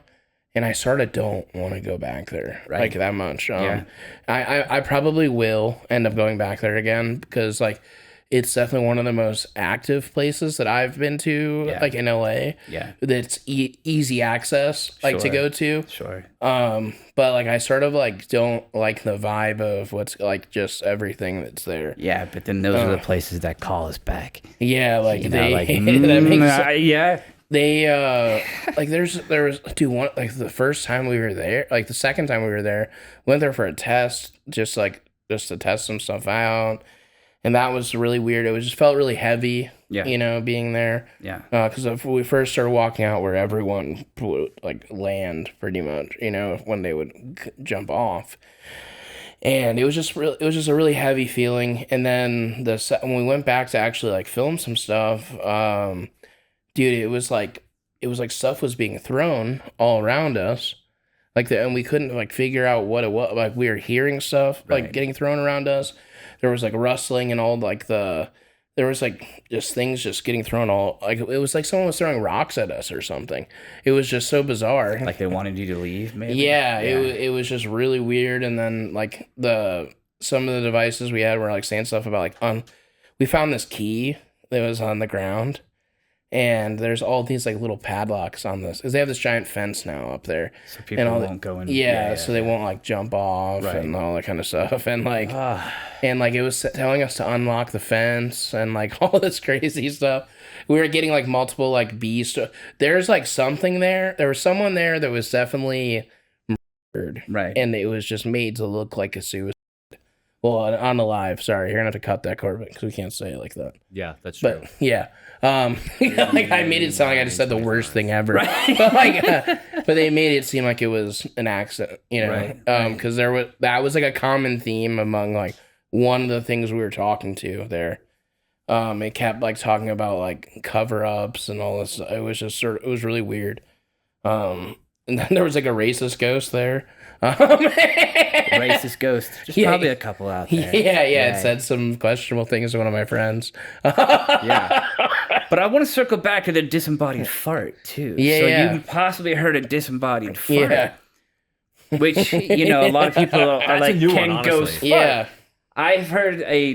and I sort of don't want to go back there like that much. Yeah. I probably will end up going back there again because like it's definitely one of the most active places that I've been to, Yeah. like in LA. Yeah. That's easy access, like to Sure. go to. Sure. But like I sort of like don't like the vibe of what's like just everything that's there. Yeah, but then those are the places that call us back. Yeah, like You know, they like, that makes yeah. they like there was dude one like the first time we were there, like the second time we were there, went there for a test, just to test some stuff out. And that was really weird. It was just felt really heavy, Yeah. you know, being there. Yeah. Because if we first started walking out where everyone would like land pretty much, you know, when they would jump off. And it was just a really heavy feeling. And then when we went back to actually like film some stuff, dude, it was like stuff was being thrown all around us. And we couldn't like figure out what it was. Like we were hearing stuff like Right. getting thrown around us. There was like rustling and all like there was like just things just getting thrown all like it was like someone was throwing rocks at us or something. It was just so bizarre. Like they wanted you to leave, maybe? Yeah, it was just really weird. And then like some of the devices we had were like saying stuff about like we found this key that was on the ground. And there's all these like little padlocks on this because they have this giant fence now up there. So people and won't go in. Yeah, so they won't like jump off Right. and all that kind of stuff. And like, it was telling us to unlock the fence and like all this crazy stuff. We were getting like multiple like bees. There's like something there. There was someone there that was definitely murdered. Right. And it was just made to look like a suicide. Well, on the live. Sorry, you're gonna have to cut that, Corbin, because we can't say it like that. Yeah, that's true. But yeah, like I made it sound like I just said the worst thing ever. Right. But like, but they made it seem like it was an accident, you know? Right. Because that was like a common theme among like one of the things we were talking to there. It kept like talking about like cover ups and all this. It was just it was really weird. And then there was like a racist ghost there. Racist ghost. There's Yeah. probably a couple out there. Yeah. It said some questionable things to one of my friends. Yeah. But I want to circle back to the disembodied fart, too. Yeah, So yeah. you possibly heard a disembodied fart. Yeah. which a lot of people are That's like, a new can one, ghosts honestly. fart? Yeah. I've heard a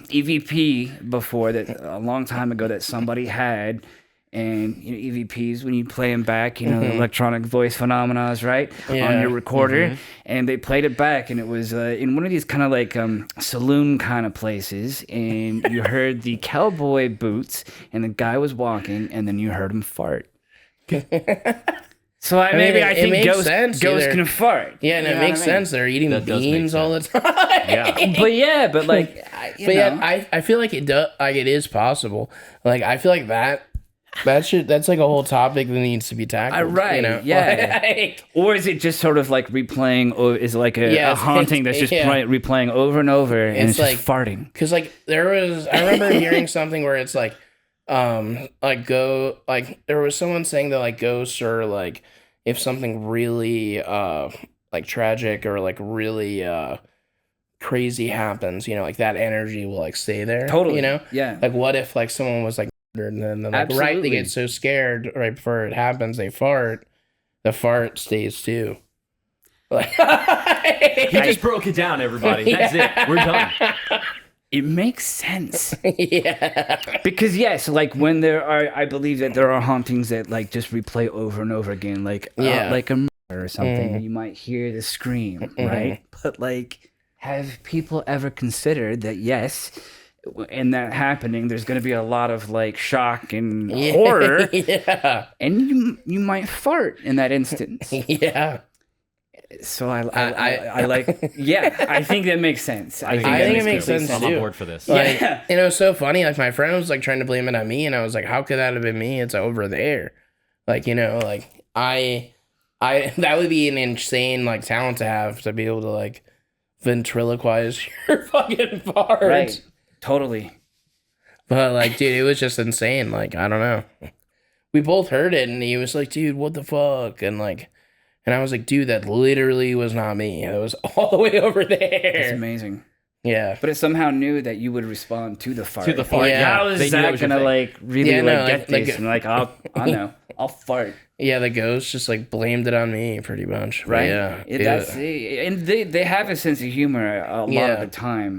EVP before that a long time ago that somebody had, and EVPs when you play them back, the electronic voice phenomena, right, on Yeah. your recorder, and they played it back, and it was in one of these kind of like saloon kind of places, and you heard the cowboy boots, and the guy was walking, and then you heard him fart. So I think makes ghosts sense, ghosts either. can fart. Yeah, and You it know makes what I mean? sense. They're eating That does make beans all the sense. time. Yeah. But like, I feel like it is possible. Like, I feel like that's like a whole topic that needs to be tackled. Right, yeah. Like, Or is it just sort of like replaying, or is it like a haunting that's just replaying over and over, and it's like just farting? because like I remember hearing something where it's like, there was someone saying that like ghosts are like, if something really like tragic or like really crazy happens, like that energy will like stay there. Totally. Yeah. Like, what if like someone was like murdered, and then like right, they get so scared right before it happens, they fart. The fart stays too. Like, He just broke it down, everybody. That's it. We're done. It makes sense. Yeah. Because yes, like when I believe that there are hauntings that like just replay over and over again, like like a murder or something. You might hear the scream, right? But like, have people ever considered that yes, in that happening, there's going to be a lot of like shock and horror, and you might fart in that instance. Yeah. So I like, I think that makes sense. I think it makes sense I'm too. on board for this. Like, and it was so funny. Like, my friend was like trying to blame it on me, and I was like, "How could that have been me? It's over there." Like, like I that would be an insane like talent to have, to be able to like ventriloquize your fucking farts. Right. Totally. But like, dude, it was just insane. Like, I don't know. We both heard it, and he was like, "Dude, what the fuck?" And I was like, dude, that literally was not me. It was all the way over there. It's amazing. Yeah. But it somehow knew that you would respond to the fart. Yeah. How is They knew that Zach was your gonna thing. like really get this? like- And like, I know. I'll fart. Yeah, the ghost just like blamed it on me pretty much. But Right? yeah. And they have a sense of humor a lot of Yeah. the time,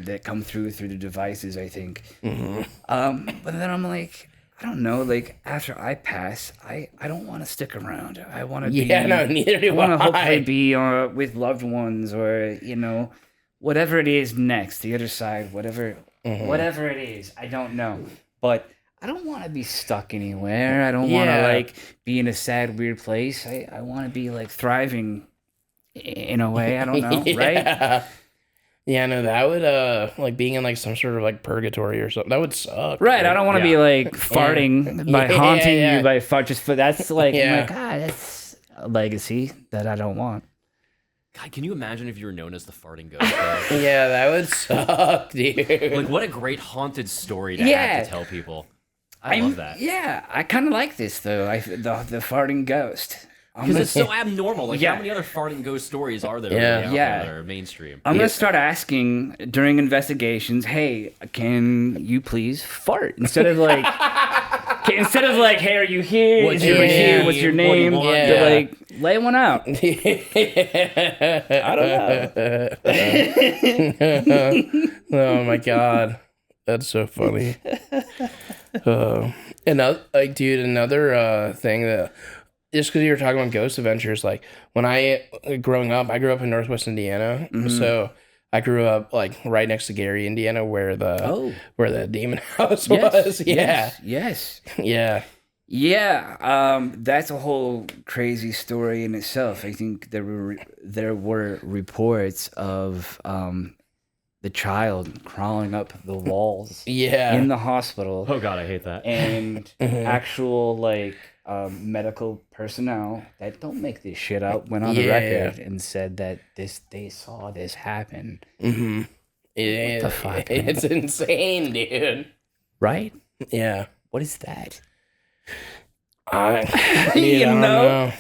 that come through the devices, I think. But then I'm like, I don't know, like after I pass, I don't want to stick around. I want to be. Yeah, no, neither do I want to I. hopefully be with loved ones, or whatever it is next, the other side, whatever it is. I don't know, but I don't want to be stuck anywhere. I don't want to like be in a sad, weird place. I want to be like thriving in a way. I don't know, right? Yeah, no, that would like being in like some sort of like purgatory or something. That would suck. Right, I don't want to be like farting by haunting you by fart. Just for that's like, I'm like, God, that's a legacy that I don't want. God, can you imagine if you were known as the farting ghost? Though? Yeah, that would suck, dude. Like, what a great haunted story to have to tell people. I love that. Yeah, I kind of like this though. The farting ghost. Because it's so abnormal. Like, how many other farting ghost stories are there? Really out there that are mainstream? I'm gonna start asking during investigations. Hey, can you please fart instead of like, hey, are you here? What's Is your your name? What's your name? What do you want? To, like, lay one out. I don't know. Oh my god, that's so funny. Another thing that, just because you were talking about ghost adventures, like when I grew up in Northwest Indiana, so I grew up like right next to Gary, Indiana, where the demon house was. Yes. Yeah. That's a whole crazy story in itself. I think there were reports of the child crawling up the walls in the hospital. Oh God, I hate that. And actual like medical personnel that don't make this shit up went on the record and said that they saw this happen. Mm-hmm. What the fuck, man? It's insane, dude. Right? Yeah. What is that? I don't know.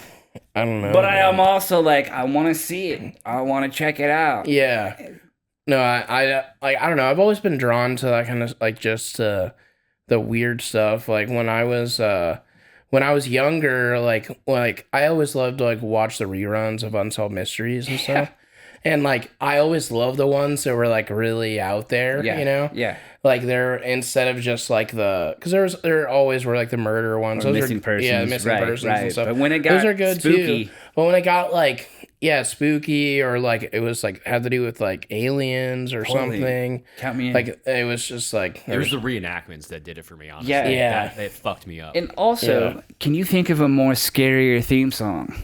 But I am also like, I want to see it. I want to check it out. Yeah. No, I don't know. I've always been drawn to that kind of like just the weird stuff. Like when I was when I was younger, like I always loved to like watch the reruns of Unsolved Mysteries and stuff. And like I always loved the ones that were like really out there, you know? Yeah. Like they're instead of just like because there always were like the murder ones, Or those missing persons. yeah, missing persons and stuff. But when it got those are good spooky, too. But when it got like spooky or like it was like had to do with like aliens or something, count me in. like it was just like It was the reenactments that did it for me. Honestly, Yeah. it fucked me up. And also, can you think of a more scarier theme song?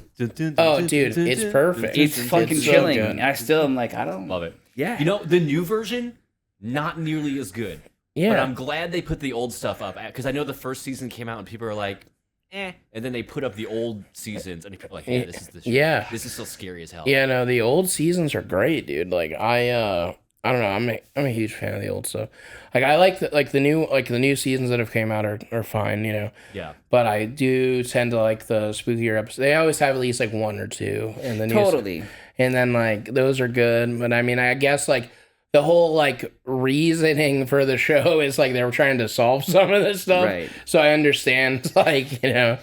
Oh, dude, it's perfect. It's fucking so chilling. good. I still am like, I don't Love it. Yeah. You know, the new version, not nearly as good. Yeah, But I'm glad they put the old stuff up because I know the first season came out and people are like, and then they put up the old seasons and people are like, yeah, this is the shit. Yeah. This is still scary as hell. Yeah, no, the old seasons are great, dude. Like I don't know, I'm a huge fan of the old stuff. Like I like the new seasons that have came out are fine, you know. Yeah. But I do tend to like the spookier episodes. They always have at least like one or two in the new Totally. and then like those are good. But I mean, I guess like the whole like reasoning for the show is like they were trying to solve some of this stuff. Right. So I understand, like, you know,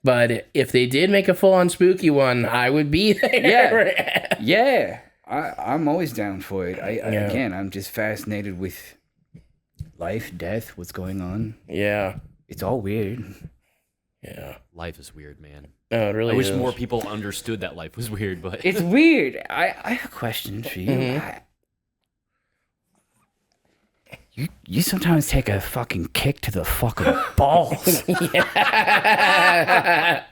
but if they did make a full on spooky one, I would be there. Yeah. Yeah. I'm always down for it. Again, I'm just fascinated with life, death, what's going on. Yeah. It's all weird. Yeah. Life is weird, man. No, it really I wish is. more people understood that life was weird, but It's weird. I have a question for you. Mm-hmm. You sometimes take a fucking kick to the fucking balls. Yeah.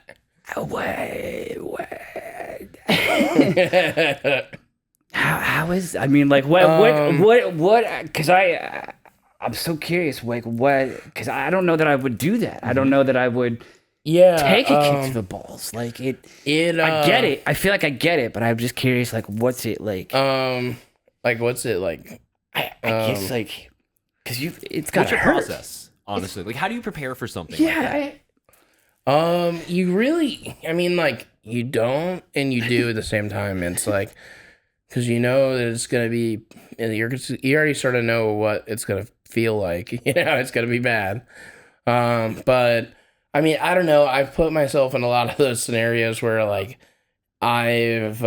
Wait. How is? I mean, like, what? Because I'm so curious. Like, what? Because I don't know that I would do that. I don't know that I would. Yeah. Take a kick to the balls. Like it. I get it. I feel like I get it, but I'm just curious. Like, what's it like? Like, what's it like? I guess like, because it's got what's to your hurt. process? Honestly, like, how do you prepare for something? Yeah. Like You really, I mean, like, you don't and you do at the same time. It's like, because you know that it's going to be, you already sort of know what it's going to feel like. You know, it's going to be bad. But, I mean, I don't know. I've put myself in a lot of those scenarios where, like, I've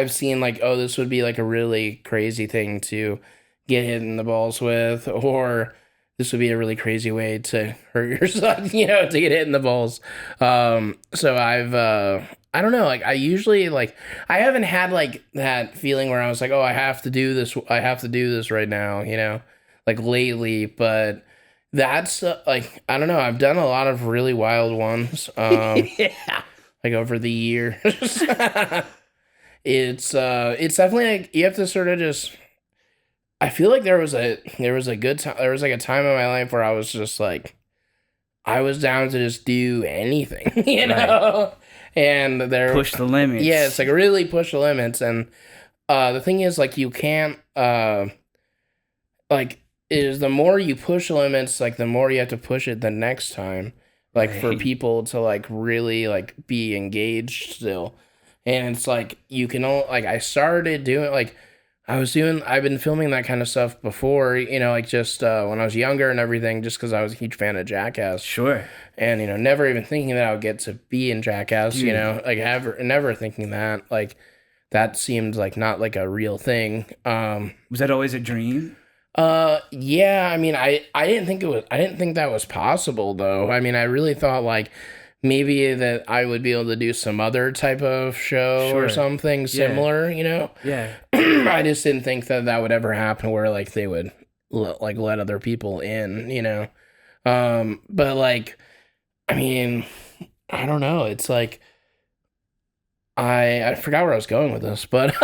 seen, like, oh, this would be, like, a really crazy thing to get hit in the balls with, or this would be a really crazy way to hurt yourself, you know, to get hit in the balls. So I don't know, like, I usually, like, I haven't had, like, that feeling where I was like, oh, I have to do this right now, you know, like, lately, but that's, like, I don't know, I've done a lot of really wild ones, Yeah. like, over the years. It's definitely, like, you have to sort of just, I feel like there was a good time. There was like a time in my life where I was just like, I was down to just do anything, you know. And there Push the limits. Yeah, it's like really push the limits. And the thing is, like, you can't like is the more you push the limits, like the more you have to push it the next time, like for people to like really like be engaged still. And it's like you can only like I started doing like. I've been filming that kind of stuff before, you know, like just when I was younger and everything, just because I was a huge fan of Jackass. Sure. And, you know, never even thinking that I would get to be in Jackass, you know, like never thinking that, like, that seemed like not like a real thing. Was that always a dream? Yeah, I mean, I didn't think that was possible, though. I mean, I really thought, like, maybe that I would be able to do some other type of show or something similar, you know? Yeah. I just didn't think that would ever happen where, like, they would, like, let other people in, you know? But, like, I mean, I don't know. It's, like, I forgot where I was going with this, but...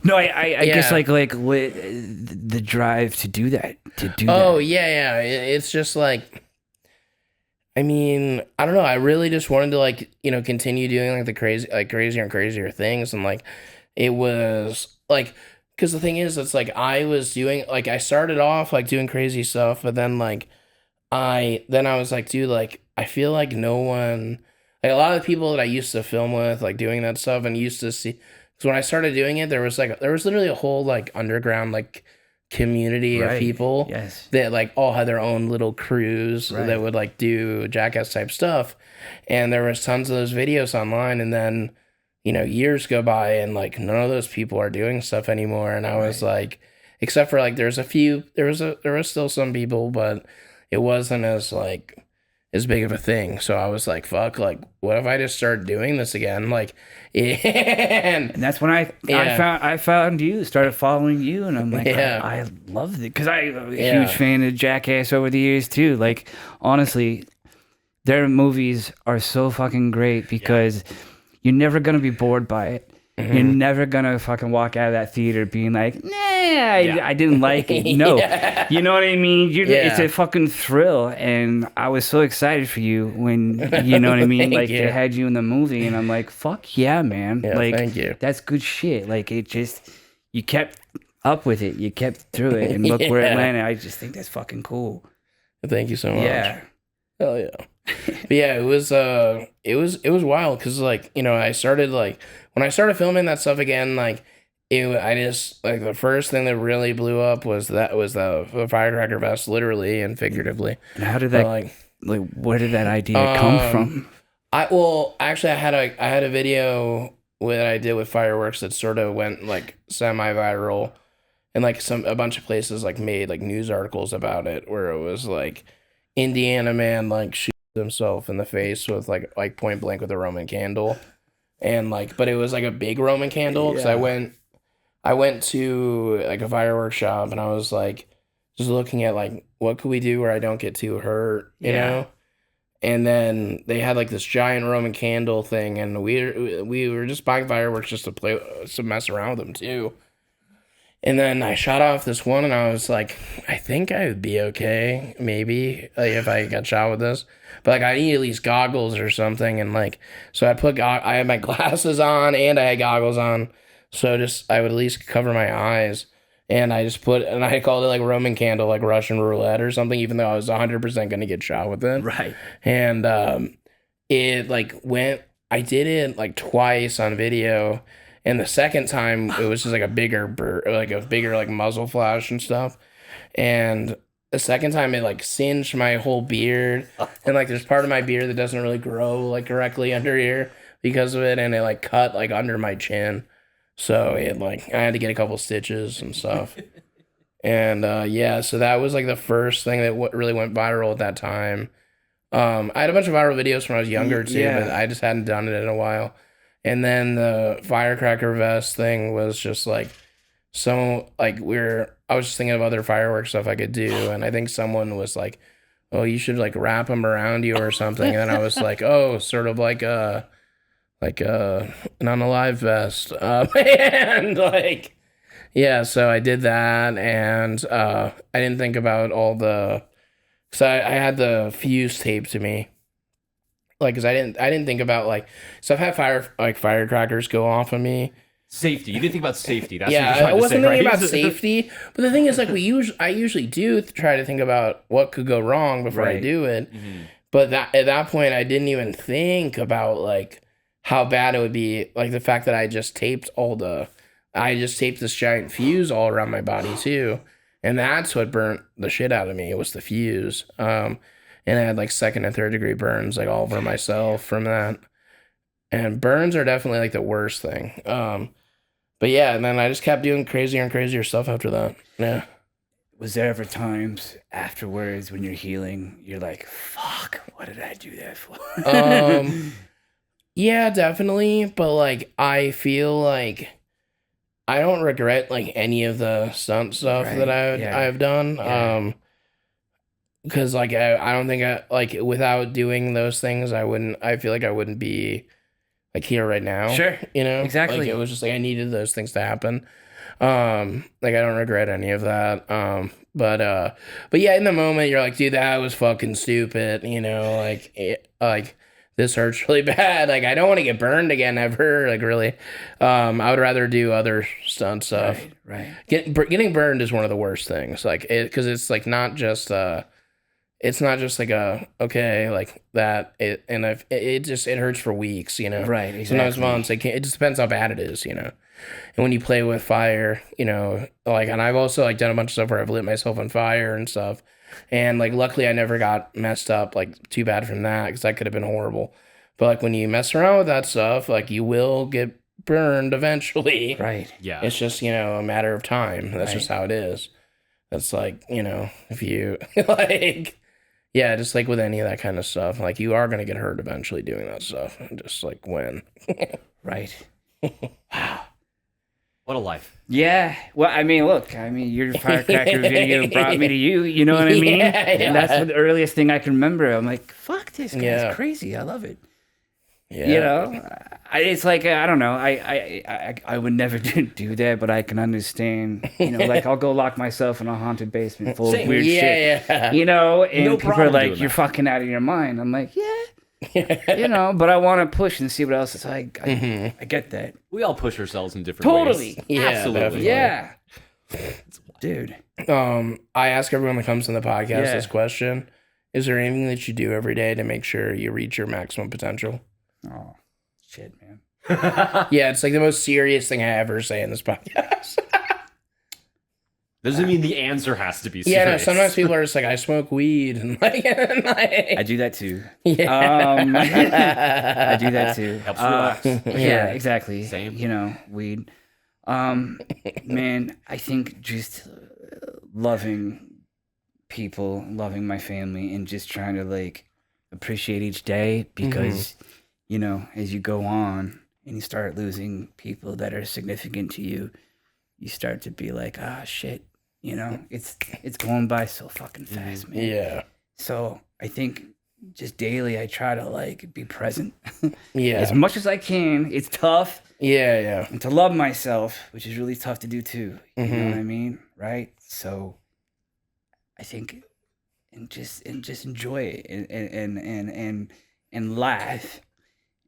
No, I guess, like, what, the drive to do that, Oh, yeah. It's just, like... I mean, I don't know. I really just wanted to, like, you know, continue doing, like, the crazier and crazier things. And, like, it was, like, because the thing is, it's, like, I was doing, like, I started off, like, doing crazy stuff. But then, like, I was, like, dude, like, I feel like no one, like, a lot of the people that I used to film with, like, doing that stuff and used to see, because when I started doing it, there was literally a whole, like, underground, like, community of people that like all had their own little crews that would like do Jackass type stuff. And there was tons of those videos online, and then, you know, years go by and like none of those people are doing stuff anymore. And I was like, except for like there was still some people, but it wasn't as like as big of a thing. So I was like, fuck, like what if I just start doing this again? Like, and that's when I found you, started following you, and I'm like, I love it, because I'm a huge fan of Jackass over the years too. Like, honestly, their movies are so fucking great because you're never gonna be bored by it. You're never gonna fucking walk out of that theater being like, nah, I didn't like it. No, you know what I mean? It's a fucking thrill, and I was so excited for you when, you know what I mean? Like, they had you in the movie, and I'm like, fuck yeah, man. Like, thank you. That's good shit. Like, it just, you kept up with it. You kept through it, and look where it landed. I just think that's fucking cool. Thank you so much. Yeah. Hell yeah. But yeah, it was wild because, like, you know, I started like when I started filming that stuff again, like I just like the first thing that really blew up was the firecracker vest, literally and figuratively. And how did that like where did that idea come from? I had a video that I did with fireworks that sort of went like semi-viral, and like a bunch of places like made like news articles about it, where it was like Indiana man like shoots himself in the face with like point blank with a Roman candle, and like, but it was like a big Roman candle, because I went to like a fireworks shop, and I was like just looking at like what could we do where I don't get too hurt, you know. And then they had like this giant Roman candle thing, and we were just buying fireworks just to mess around with them too. And then I shot off this one, and I was like, I think I would be okay, maybe, like, if I got shot with this. But like, I need at least goggles or something, and like, so I had my glasses on, and I had goggles on, so I would at least cover my eyes. And I called it like Roman candle, like Russian roulette or something, even though I was 100% going to get shot with it. Right. And it like I did it like twice on video. And the second time it was just like a bigger like muzzle flash and stuff. And the second time it like singed my whole beard. And like there's part of my beard that doesn't really grow like correctly under here because of it. And it like cut like under my chin. So it like I had to get a couple stitches and stuff. And so that was like the first thing that really went viral at that time. I had a bunch of viral videos when I was younger too, but I just hadn't done it in a while. And then the firecracker vest thing was just like, so like I was just thinking of other fireworks stuff I could do. And I think someone was like, oh, you should like wrap them around you or something. And then I was like, oh, sort of like an unalive vest. And like, yeah, so I did that. And I didn't think about because I had the fuse taped to me. Like, cause I didn't think about like, so I've had firecrackers go off on me. Safety. You didn't think about safety. That's yeah, what you're I wasn't thinking right? about safety. But the thing is, like, I usually do try to think about what could go wrong before I do it. Mm-hmm. But at that point, I didn't even think about like how bad it would be. Like the fact that I just taped this giant fuse all around my body too, and that's what burnt the shit out of me. It was the fuse. And I had like second and third degree burns like all over myself from that. And burns are definitely like the worst thing. But yeah, and then I just kept doing crazier and crazier stuff after that. Yeah. Was there ever times afterwards when you're healing, you're like, fuck, what did I do that for? Yeah, definitely. But like, I feel like I don't regret like any of the stunt stuff that I've done. Yeah. Because like I don't think like without doing those things I feel like I wouldn't be like here right now. Sure. You know? Exactly. Like it was just like I needed those things to happen. Like I don't regret any of that. But yeah, in the moment you're like, dude, that was fucking stupid, you know, like this hurts really bad. Like I don't want to get burned again ever. Like really. I would rather do other stunt stuff. Right. Getting burned is one of the worst things. Like because it's like not just it's not just like okay, like that. It hurts for weeks, you know. Right. Exactly. Sometimes months. It just depends how bad it is, you know. And when you play with fire, you know, like, and I've also like done a bunch of stuff where I've lit myself on fire and stuff. And like, luckily I never got messed up, like too bad from that, because that could have been horrible. But like when you mess around with that stuff, like you will get burned eventually. Right. Yeah. It's just, you know, a matter of time. That's just how it is. That's like, you know, if you like, yeah, just like with any of that kind of stuff, like you are going to get hurt eventually doing that stuff. Just like when. Right. Wow. What a life. Yeah. Well, I mean, look, your firecracker video brought me to you. You know what I mean? Yeah. And that's the earliest thing I can remember. I'm like, fuck, this guy's Yeah. crazy. I love it. Yeah. You know, it's like, I don't know. I would never do that, but I can understand. You know, like I'll go lock myself in a haunted basement full of weird shit. Yeah. You know, and No people are problem like, doing you're that. fucking out of your mind. I'm like, yeah. You know, but I want to push and see what else is. I get that. We all push ourselves in different ways. Totally. Yeah, Absolutely. definitely. Yeah. Dude. I ask everyone that comes on the podcast Yeah. this question. Is there anything that you do every day to make sure you reach your maximum potential? Oh, shit, man. Yeah, it's like the most serious thing I ever say in this podcast. Doesn't mean the answer has to be Yeah, no, serious. sometimes people are just like, I smoke weed. And like, I do that too. yeah. I do that too. Helps relax. Yeah, exactly. Same. You know, weed. Man, I think just loving people, loving my family, and just trying to like appreciate each day because, you know, as you go on and you start losing people that are significant to you, you start to be like, ah, shit. You know, it's going by so fucking fast, man. Yeah. So I think just daily I try to like be present Yeah. as much as I can. It's tough. Yeah. And to love myself, which is really tough to do too. You know what I mean? Right? So I think and just enjoy it and laugh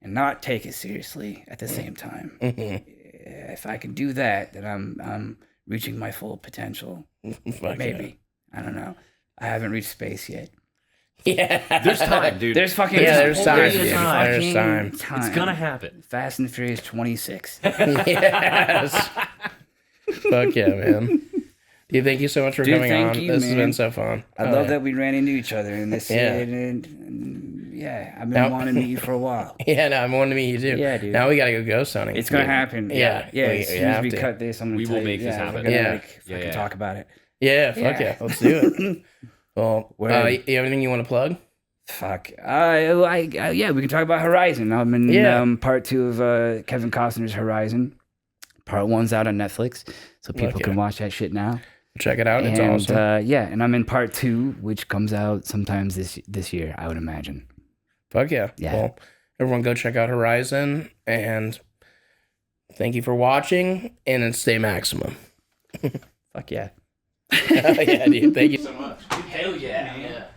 and not take it seriously at the same time. If I can do that, then I'm reaching my full potential. Fuck Maybe. I don't know. I haven't reached space yet. Yeah. There's time, dude. There's fucking there's time. There's Dude. time. There's time. It's gonna happen. Fast and Furious 26. Yes. Fuck yeah, man. Dude, thank you so much for Dude, coming thank on. you, This has man. been so fun. I love that we ran into each other in this. Yeah. And yeah, I've been wanting to meet you for a while. Yeah, no, I'm wanting to meet you too. Yeah, dude. Now we gotta go ghost hunting. It's gonna happen. Yeah. Yeah. We As soon have as we to. cut this, I'm gonna We tell will you, make this we're happen. gonna, Yeah. like, Yeah, fucking yeah. talk about it. Yeah, fuck yeah. Let's do it. Well, Word. you have anything you want to plug? Fuck. Yeah, we can talk about Horizon. I'm in part 2 of Kevin Costner's Horizon. Part 1's out on Netflix, so people Okay. can watch that shit now. Check it out. It's And awesome. and I'm in part 2, which comes out sometimes this year, I would imagine. Fuck yeah. Yeah. Well, everyone go check out Horizon, and thank you for watching, and then stay maximum. Fuck yeah. Yeah, dude. Thank you so much. Hell yeah.